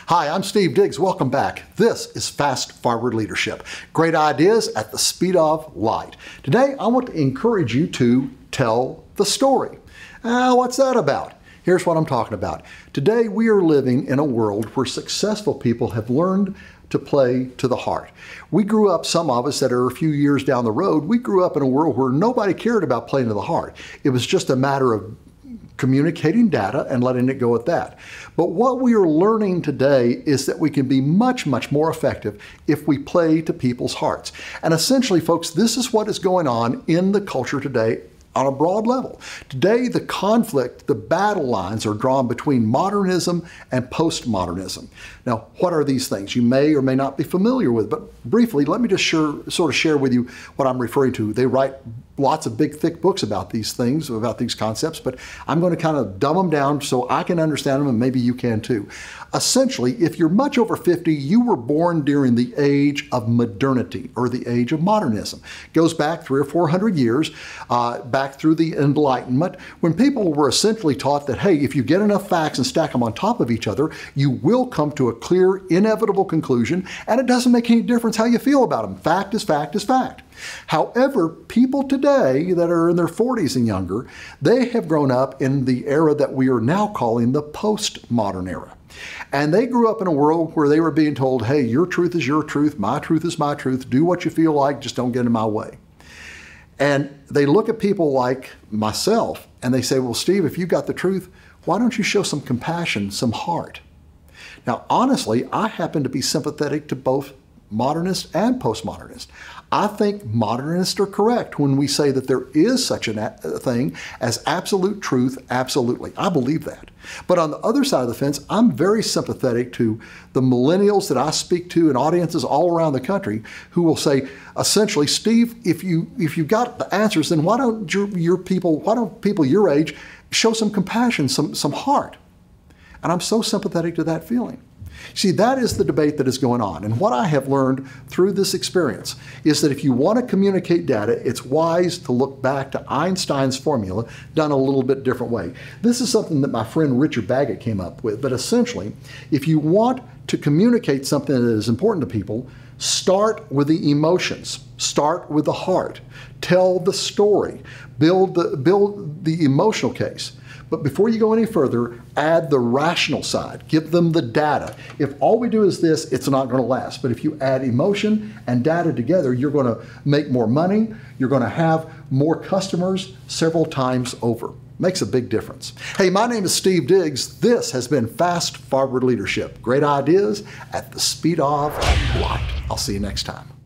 Hi, I'm Steve Diggs. Welcome back. This is Fast Forward Leadership. Great ideas at the speed of light. Today, I want to encourage you to tell the story. What's that about? Here's what I'm talking about. Today, we are living in a world where successful people have learned to play to the heart. We grew up, some of us that are a few years down the road, we grew up in a world where nobody cared about playing to the heart. It was just a matter of communicating data and letting it go at that. But what we are learning today is that we can be much, much more effective if we play to people's hearts. And essentially, folks, this is what is going on in the culture today on a broad level. Today, the conflict, the battle lines are drawn between modernism and postmodernism. Now, what are these things? You may or may not be familiar with, but briefly, let me just sort of share with you what I'm referring to. They write lots of big, thick books about these things, about these concepts, but I'm going to kind of dumb them down so I can understand them and maybe you can too. Essentially, if you're much over 50, you were born during the age of modernity or the age of modernism. It goes back 300 or 400 years, back through the Enlightenment, when people were essentially taught that, hey, if you get enough facts and stack them on top of each other, you will come to a clear, inevitable conclusion, and it doesn't make any difference how you feel about them. Fact is fact is fact. However, people today that are in their 40s and younger, they have grown up in the era that we are now calling the postmodern era. And they grew up in a world where they were being told, hey, your truth is your truth, my truth is my truth, do what you feel like, just don't get in my way. And they look at people like myself and they say, well, Steve, if you've got the truth, why don't you show some compassion, some heart? Now, honestly, I happen to be sympathetic to both modernists and postmodernists. I think modernists are correct when we say that there is such a thing as absolute truth, absolutely. I believe that. But on the other side of the fence, I'm very sympathetic to the millennials that I speak to and audiences all around the country who will say, essentially, Steve, if you've got the answers, then why don't people your age show some compassion, some heart? And I'm so sympathetic to that feeling. See, that is the debate that is going on. And what I have learned through this experience is that if you want to communicate data, it's wise to look back to Einstein's formula done a little bit different way. This is something that my friend Richard Baggett came up with. But essentially, if you want to communicate something that is important to people, start with the emotions. Start with the heart. Tell the story. Build the emotional case. But before you go any further, add the rational side. Give them the data. If all we do is this, it's not going to last. But if you add emotion and data together, you're going to make more money. You're going to have more customers several times over. Makes a big difference. Hey, my name is Steve Diggs. This has been Fast Forward Leadership. Great ideas at the speed of light. I'll see you next time.